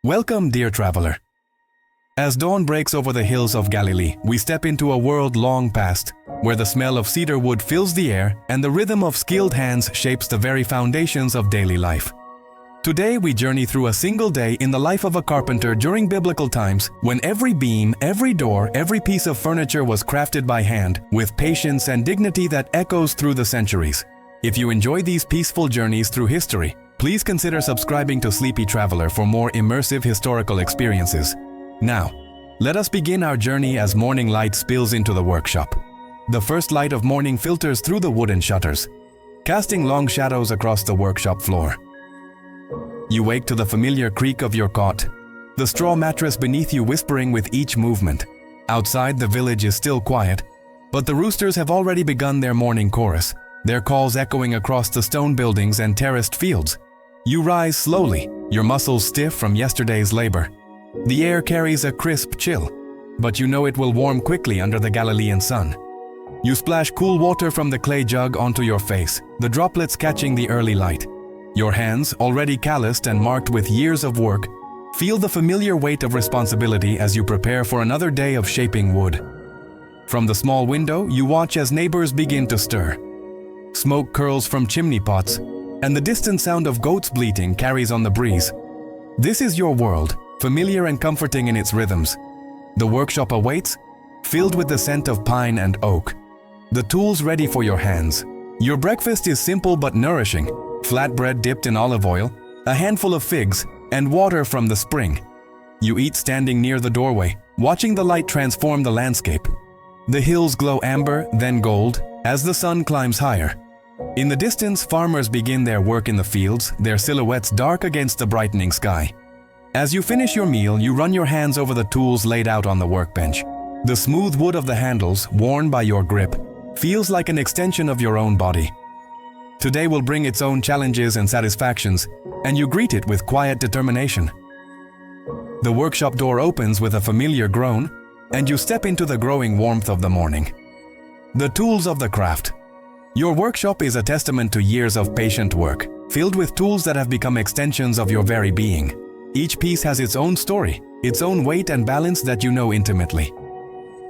Welcome, dear traveler. As dawn breaks over the hills of Galilee, we step into a world long past, where the smell of cedar wood fills the air and the rhythm of skilled hands shapes the very foundations of daily life. Today we journey through a single day in the life of a carpenter during biblical times, when every beam, every door, every piece of furniture was crafted by hand, with patience and dignity that echoes through the centuries. If you enjoy these peaceful journeys through history, please consider subscribing to Sleepy Traveler for more immersive historical experiences. Now, let us begin our journey as morning light spills into the workshop. The first light of morning filters through the wooden shutters, casting long shadows across the workshop floor. You wake to the familiar creak of your cot, the straw mattress beneath you whispering with each movement. Outside, the village is still quiet, but the roosters have already begun their morning chorus, their calls echoing across the stone buildings and terraced fields. You rise slowly, your muscles stiff from yesterday's labor. The air carries a crisp chill, but you know it will warm quickly under the Galilean sun. You splash cool water from the clay jug onto your face, the droplets catching the early light. Your hands, already calloused and marked with years of work, feel the familiar weight of responsibility as you prepare for another day of shaping wood. From the small window, you watch as neighbors begin to stir. Smoke curls from chimney pots, and the distant sound of goats bleating carries on the breeze. This is your world, familiar and comforting in its rhythms. The workshop awaits, filled with the scent of pine and oak. The tools ready for your hands. Your breakfast is simple but nourishing. Flatbread dipped in olive oil, a handful of figs, and water from the spring. You eat standing near the doorway, watching the light transform the landscape. The hills glow amber, then gold, as the sun climbs higher. In the distance, farmers begin their work in the fields, their silhouettes dark against the brightening sky. As you finish your meal, you run your hands over the tools laid out on the workbench. The smooth wood of the handles, worn by your grip, feels like an extension of your own body. Today will bring its own challenges and satisfactions, and you greet it with quiet determination. The workshop door opens with a familiar groan, and you step into the growing warmth of the morning. The tools of the craft. Your workshop is a testament to years of patient work, filled with tools that have become extensions of your very being. Each piece has its own story, its own weight and balance that you know intimately.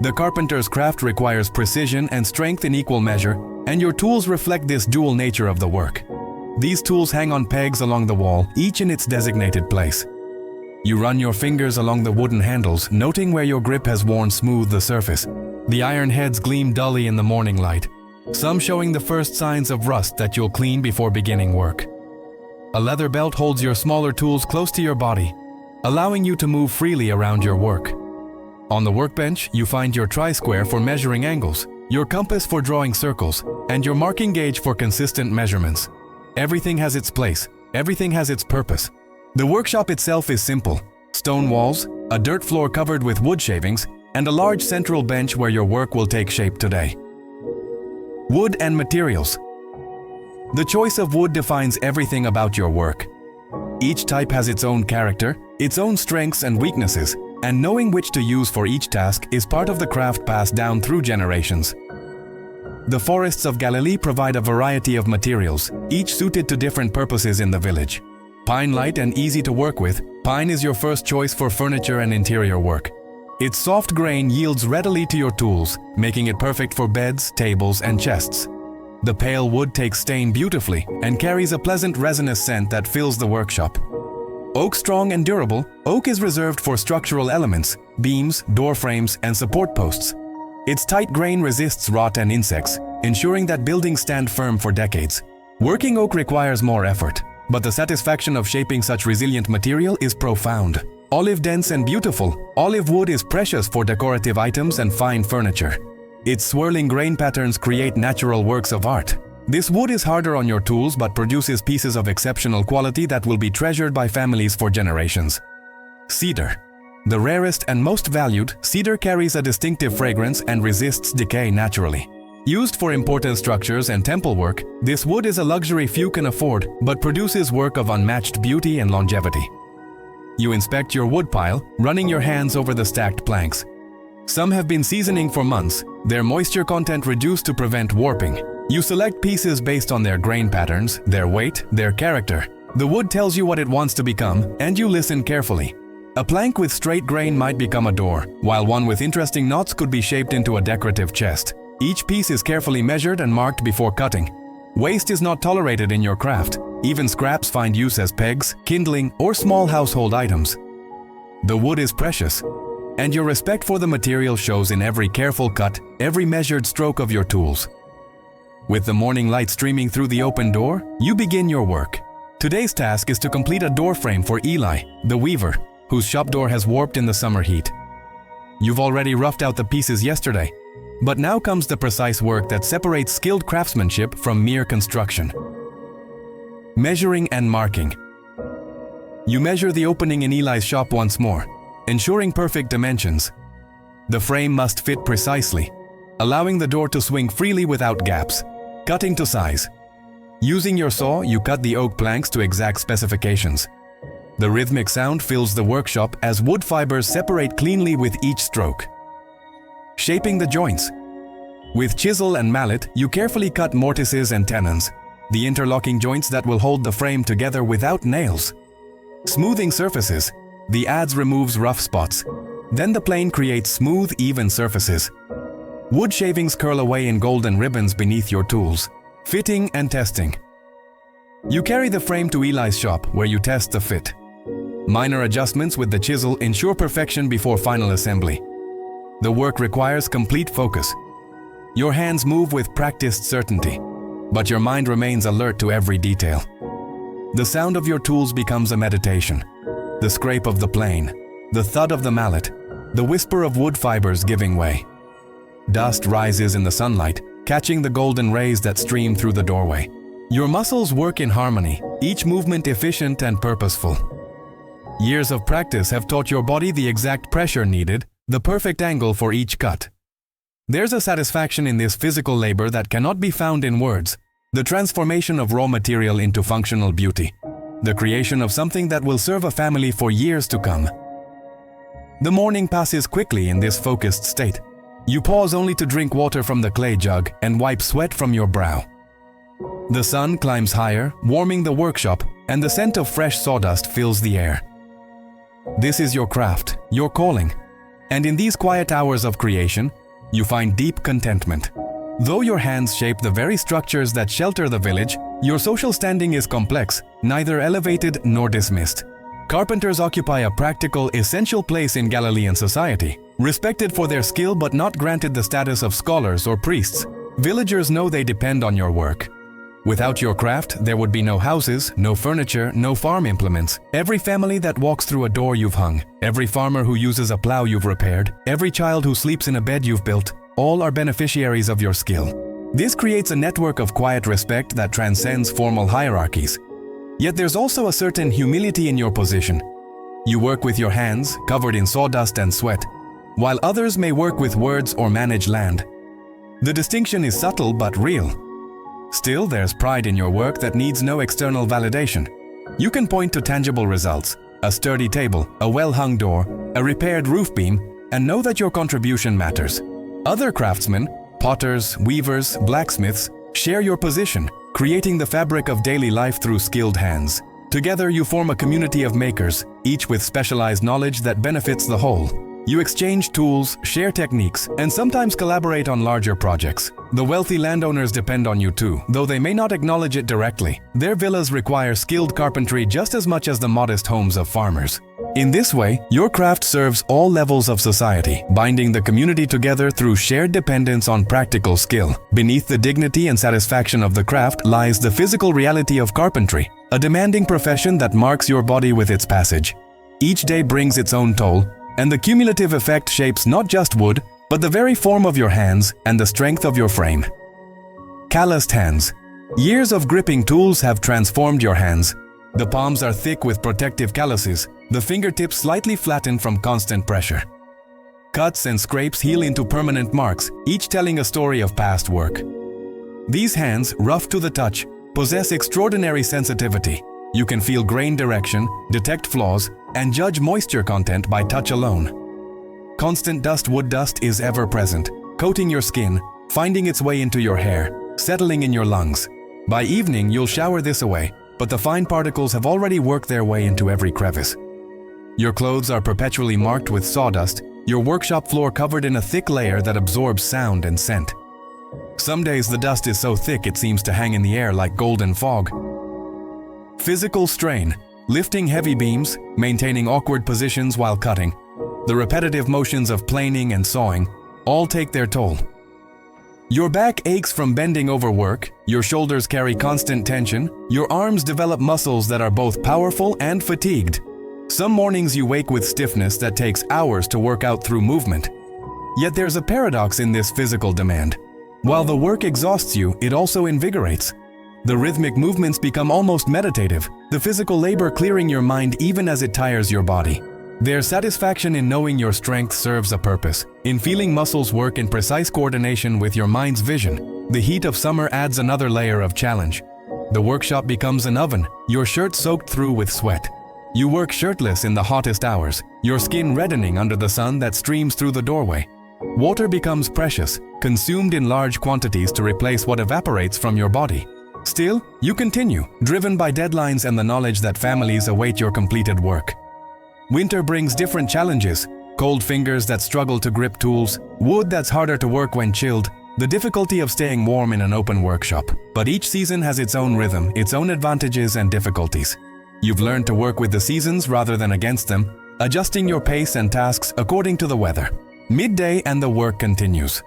The carpenter's craft requires precision and strength in equal measure, and your tools reflect this dual nature of the work. These tools hang on pegs along the wall, each in its designated place. You run your fingers along the wooden handles, noting where your grip has worn smooth the surface. The iron heads gleam dully in the morning light, some showing the first signs of rust that you'll clean before beginning work. A leather belt holds your smaller tools close to your body, allowing you to move freely around your work. On the workbench, you find your tri-square for measuring angles, your compass for drawing circles, and your marking gauge for consistent measurements. Everything has its place, everything has its purpose. The workshop itself is simple: stone walls, a dirt floor covered with wood shavings, and a large central bench where your work will take shape today. Wood and materials. The choice of wood defines everything about your work. Each type has its own character, its own strengths and weaknesses, and knowing which to use for each task is part of the craft passed down through generations. The forests of Galilee provide a variety of materials, each suited to different purposes in the village. Pine light and easy to work with, pine is your first choice for furniture and interior work. Its soft grain yields readily to your tools, making it perfect for beds, tables, and chests. The pale wood takes stain beautifully and carries a pleasant resinous scent that fills the workshop. Oak strong and durable, oak is reserved for structural elements, beams, door frames, and support posts. Its tight grain resists rot and insects, ensuring that buildings stand firm for decades. Working oak requires more effort, but the satisfaction of shaping such resilient material is profound. Olive dense and beautiful, olive wood is precious for decorative items and fine furniture. Its swirling grain patterns create natural works of art. This wood is harder on your tools but produces pieces of exceptional quality that will be treasured by families for generations. Cedar. The rarest and most valued, cedar carries a distinctive fragrance and resists decay naturally. Used for important structures and temple work, this wood is a luxury few can afford but produces work of unmatched beauty and longevity. You inspect your wood pile, running your hands over the stacked planks. Some have been seasoning for months, their moisture content reduced to prevent warping. You select pieces based on their grain patterns, their weight, their character. The wood tells you what it wants to become, and you listen carefully. A plank with straight grain might become a door, while one with interesting knots could be shaped into a decorative chest. Each piece is carefully measured and marked before cutting. Waste is not tolerated in your craft. Even scraps find use as pegs, kindling, or small household items. The wood is precious, and your respect for the material shows in every careful cut, every measured stroke of your tools. With the morning light streaming through the open door, you begin your work. Today's task is to complete a door frame for Eli, the weaver, whose shop door has warped in the summer heat. You've already roughed out the pieces yesterday, but now comes the precise work that separates skilled craftsmanship from mere construction. Measuring and marking. You measure the opening in Eli's shop once more, ensuring perfect dimensions. The frame must fit precisely, allowing the door to swing freely without gaps. Cutting to size. Using your saw, you cut the oak planks to exact specifications. The rhythmic sound fills the workshop as wood fibers separate cleanly with each stroke. Shaping the joints. With chisel and mallet, you carefully cut mortises and tenons, the interlocking joints that will hold the frame together without nails. Smoothing surfaces. The adze removes rough spots. Then the plane creates smooth, even surfaces. Wood shavings curl away in golden ribbons beneath your tools. Fitting and testing. You carry the frame to Eli's shop, where you test the fit. Minor adjustments with the chisel ensure perfection before final assembly. The work requires complete focus. Your hands move with practiced certainty, but your mind remains alert to every detail. The sound of your tools becomes a meditation. The scrape of the plane, the thud of the mallet, the whisper of wood fibers giving way. Dust rises in the sunlight, catching the golden rays that stream through the doorway. Your muscles work in harmony, each movement efficient and purposeful. Years of practice have taught your body the exact pressure needed, the perfect angle for each cut. There's a satisfaction in this physical labor that cannot be found in words, the transformation of raw material into functional beauty, the creation of something that will serve a family for years to come. The morning passes quickly in this focused state. You pause only to drink water from the clay jug and wipe sweat from your brow. The sun climbs higher, warming the workshop, and the scent of fresh sawdust fills the air. This is your craft, your calling, and in these quiet hours of creation, you find deep contentment. Though your hands shape the very structures that shelter the village, your social standing is complex, neither elevated nor dismissed. Carpenters occupy a practical, essential place in Galilean society, respected for their skill but not granted the status of scholars or priests. Villagers know they depend on your work. Without your craft, there would be no houses, no furniture, no farm implements. Every family that walks through a door you've hung, every farmer who uses a plow you've repaired, every child who sleeps in a bed you've built, all are beneficiaries of your skill. This creates a network of quiet respect that transcends formal hierarchies. Yet there's also a certain humility in your position. You work with your hands, covered in sawdust and sweat, while others may work with words or manage land. The distinction is subtle but real. Still, there's pride in your work that needs no external validation. You can point to tangible results, a sturdy table, a well-hung door, a repaired roof beam, and know that your contribution matters. Other craftsmen, potters, weavers, blacksmiths, share your position, creating the fabric of daily life through skilled hands. Together you form a community of makers, each with specialized knowledge that benefits the whole. You exchange tools, share techniques, and sometimes collaborate on larger projects. The wealthy landowners depend on you too, though they may not acknowledge it directly. Their villas require skilled carpentry just as much as the modest homes of farmers. In this way, your craft serves all levels of society, binding the community together through shared dependence on practical skill. Beneath the dignity and satisfaction of the craft lies the physical reality of carpentry, a demanding profession that marks your body with its passage. Each day brings its own toll, and the cumulative effect shapes not just wood, but the very form of your hands and the strength of your frame. Calloused hands. Years of gripping tools have transformed your hands. The palms are thick with protective calluses, the fingertips slightly flattened from constant pressure. Cuts and scrapes heal into permanent marks, each telling a story of past work. These hands, rough to the touch, possess extraordinary sensitivity. You can feel grain direction, detect flaws, and judge moisture content by touch alone. Constant wood dust is ever present, coating your skin, finding its way into your hair, settling in your lungs. By evening, you'll shower this away, but the fine particles have already worked their way into every crevice. Your clothes are perpetually marked with sawdust, your workshop floor covered in a thick layer that absorbs sound and scent. Some days the dust is so thick it seems to hang in the air like golden fog. Physical strain, lifting heavy beams, maintaining awkward positions while cutting, the repetitive motions of planing and sawing, all take their toll. Your back aches from bending over work, your shoulders carry constant tension, your arms develop muscles that are both powerful and fatigued. Some mornings you wake with stiffness that takes hours to work out through movement. Yet there's a paradox in this physical demand. While the work exhausts you, it also invigorates. The rhythmic movements become almost meditative, the physical labor clearing your mind even as it tires your body. There's satisfaction in knowing your strength serves a purpose, in feeling muscles work in precise coordination with your mind's vision. The heat of summer adds another layer of challenge. The workshop becomes an oven, your shirt soaked through with sweat. You work shirtless in the hottest hours, your skin reddening under the sun that streams through the doorway. Water becomes precious, consumed in large quantities to replace what evaporates from your body. Still, you continue, driven by deadlines and the knowledge that families await your completed work. Winter brings different challenges: cold fingers that struggle to grip tools, wood that's harder to work when chilled, the difficulty of staying warm in an open workshop. But each season has its own rhythm, its own advantages and difficulties. You've learned to work with the seasons rather than against them, adjusting your pace and tasks according to the weather. Midday and the work continues.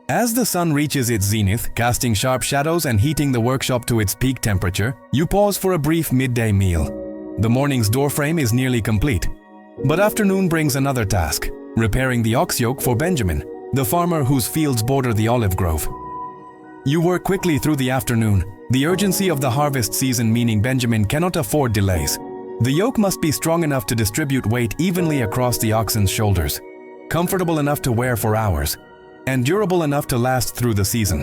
As the sun reaches its zenith, casting sharp shadows and heating the workshop to its peak temperature, you pause for a brief midday meal. The morning's doorframe is nearly complete. But afternoon brings another task: repairing the ox yoke for Benjamin, the farmer whose fields border the olive grove. You work quickly through the afternoon, the urgency of the harvest season meaning Benjamin cannot afford delays. The yoke must be strong enough to distribute weight evenly across the oxen's shoulders, comfortable enough to wear for hours, and durable enough to last through the season.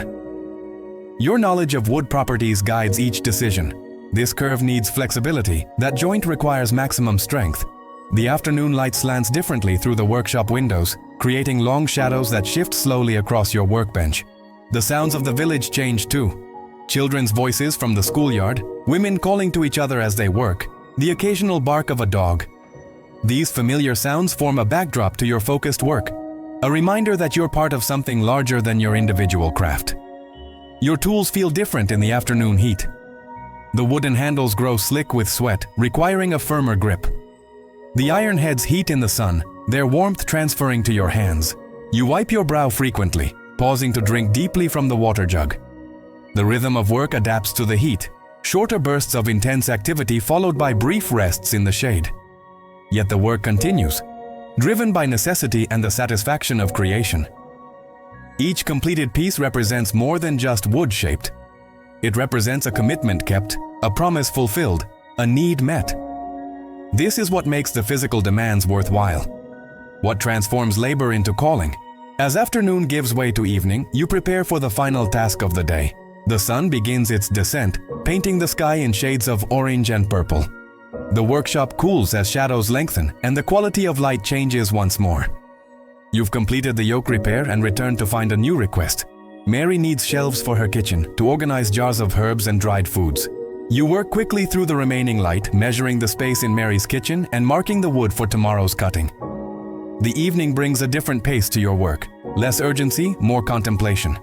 Your knowledge of wood properties guides each decision. This curve needs flexibility, that joint requires maximum strength. The afternoon light slants differently through the workshop windows, creating long shadows that shift slowly across your workbench. The sounds of the village change too. Children's voices from the schoolyard, women calling to each other as they work, the occasional bark of a dog. These familiar sounds form a backdrop to your focused work, a reminder that you're part of something larger than your individual craft. Your tools feel different in the afternoon heat. The wooden handles grow slick with sweat, requiring a firmer grip. The iron heads heat in the sun, their warmth transferring to your hands. You wipe your brow frequently, pausing to drink deeply from the water jug. The rhythm of work adapts to the heat, shorter bursts of intense activity followed by brief rests in the shade. Yet the work continues, driven by necessity and the satisfaction of creation. Each completed piece represents more than just wood shaped. It represents a commitment kept, a promise fulfilled, a need met. This is what makes the physical demands worthwhile, what transforms labor into calling. As afternoon gives way to evening, you prepare for the final task of the day. The sun begins its descent, painting the sky in shades of orange and purple. The workshop cools as shadows lengthen, and the quality of light changes once more. You've completed the yoke repair and returned to find a new request. Mary needs shelves for her kitchen to organize jars of herbs and dried foods. You work quickly through the remaining light, measuring the space in Mary's kitchen and marking the wood for tomorrow's cutting. The evening brings a different pace to your work, less urgency, more contemplation.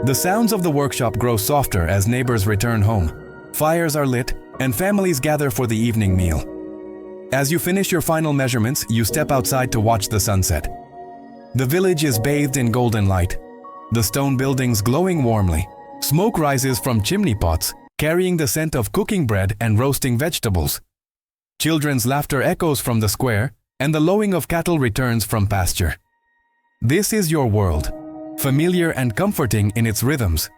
The sounds of the workshop grow softer as neighbors return home. Fires are lit, and families gather for the evening meal. As you finish your final measurements, you step outside to watch the sunset. The village is bathed in golden light, the stone buildings glowing warmly. Smoke rises from chimney pots, carrying the scent of cooking bread and roasting vegetables. Children's laughter echoes from the square, and the lowing of cattle returns from pasture. This is your world, familiar and comforting in its rhythms.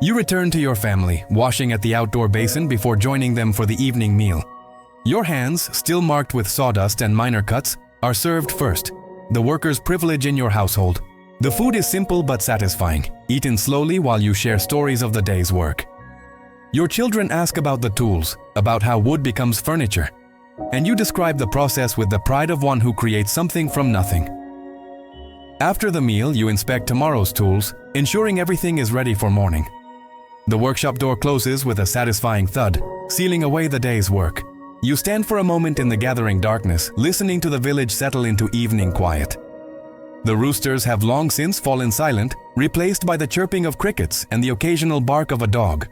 You return to your family, washing at the outdoor basin before joining them for the evening meal. Your hands, still marked with sawdust and minor cuts, are served first, the worker's privilege in your household. The food is simple but satisfying, eaten slowly while you share stories of the day's work. Your children ask about the tools, about how wood becomes furniture, and you describe the process with the pride of one who creates something from nothing. After the meal, you inspect tomorrow's tools, ensuring everything is ready for morning. The workshop door closes with a satisfying thud, sealing away the day's work. You stand for a moment in the gathering darkness, listening to the village settle into evening quiet. The roosters have long since fallen silent, replaced by the chirping of crickets and the occasional bark of a dog.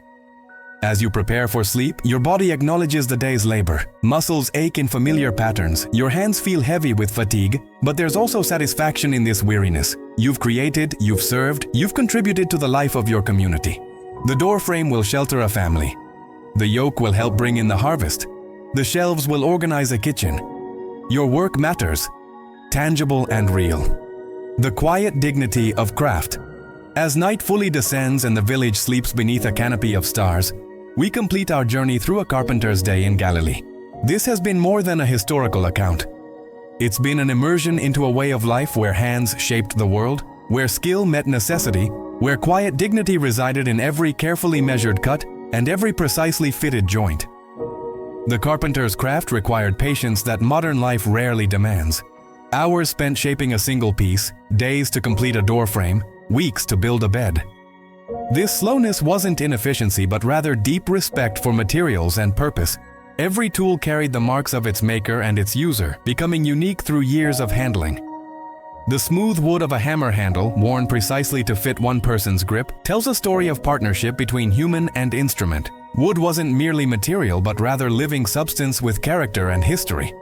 As you prepare for sleep, your body acknowledges the day's labor. Muscles ache in familiar patterns, your hands feel heavy with fatigue, but there's also satisfaction in this weariness. You've created, you've served, you've contributed to the life of your community. The doorframe will shelter a family. The yoke will help bring in the harvest. The shelves will organize a kitchen. Your work matters, tangible and real. The quiet dignity of craft. As night fully descends and the village sleeps beneath a canopy of stars, we complete our journey through a carpenter's day in Galilee. This has been more than a historical account. It's been an immersion into a way of life where hands shaped the world, where skill met necessity, where quiet dignity resided in every carefully measured cut and every precisely fitted joint. The carpenter's craft required patience that modern life rarely demands. Hours spent shaping a single piece, days to complete a doorframe, weeks to build a bed. This slowness wasn't inefficiency but rather deep respect for materials and purpose. Every tool carried the marks of its maker and its user, becoming unique through years of handling. The smooth wood of a hammer handle, worn precisely to fit one person's grip, tells a story of partnership between human and instrument. Wood wasn't merely material but rather living substance with character and history.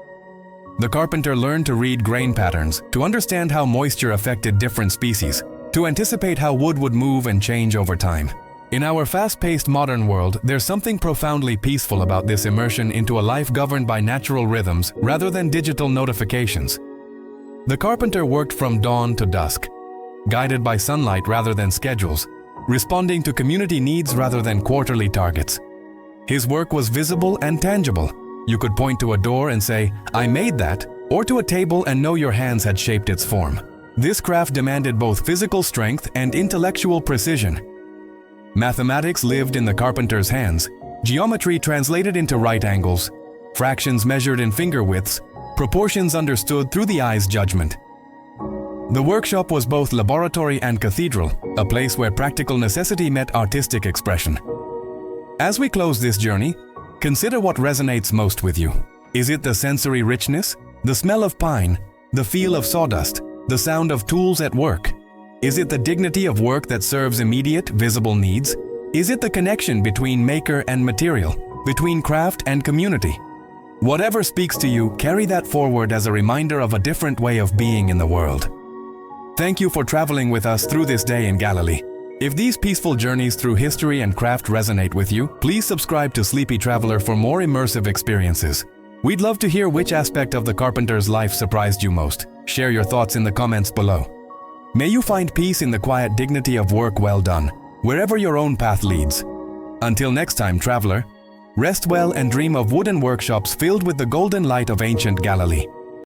The carpenter learned to read grain patterns, to understand how moisture affected different species, to anticipate how wood would move and change over time. In our fast-paced modern world, there's something profoundly peaceful about this immersion into a life governed by natural rhythms rather than digital notifications. The carpenter worked from dawn to dusk, guided by sunlight rather than schedules, responding to community needs rather than quarterly targets. His work was visible and tangible. You could point to a door and say, "I made that," or to a table and know your hands had shaped its form. This craft demanded both physical strength and intellectual precision. Mathematics lived in the carpenter's hands, geometry translated into right angles, fractions measured in finger widths, proportions understood through the eye's judgment. The workshop was both laboratory and cathedral, a place where practical necessity met artistic expression. As we close this journey, consider what resonates most with you. Is it the sensory richness, the smell of pine, the feel of sawdust, the sound of tools at work? Is it the dignity of work that serves immediate, visible needs? Is it the connection between maker and material, between craft and community? Whatever speaks to you, carry that forward as a reminder of a different way of being in the world. Thank you for traveling with us through this day in Galilee. If these peaceful journeys through history and craft resonate with you, please subscribe to Sleepy Traveler for more immersive experiences. We'd love to hear which aspect of the carpenter's life surprised you most. Share your thoughts in the comments below. May you find peace in the quiet dignity of work well done, wherever your own path leads. Until next time, traveler, rest well and dream of wooden workshops filled with the golden light of ancient Galilee.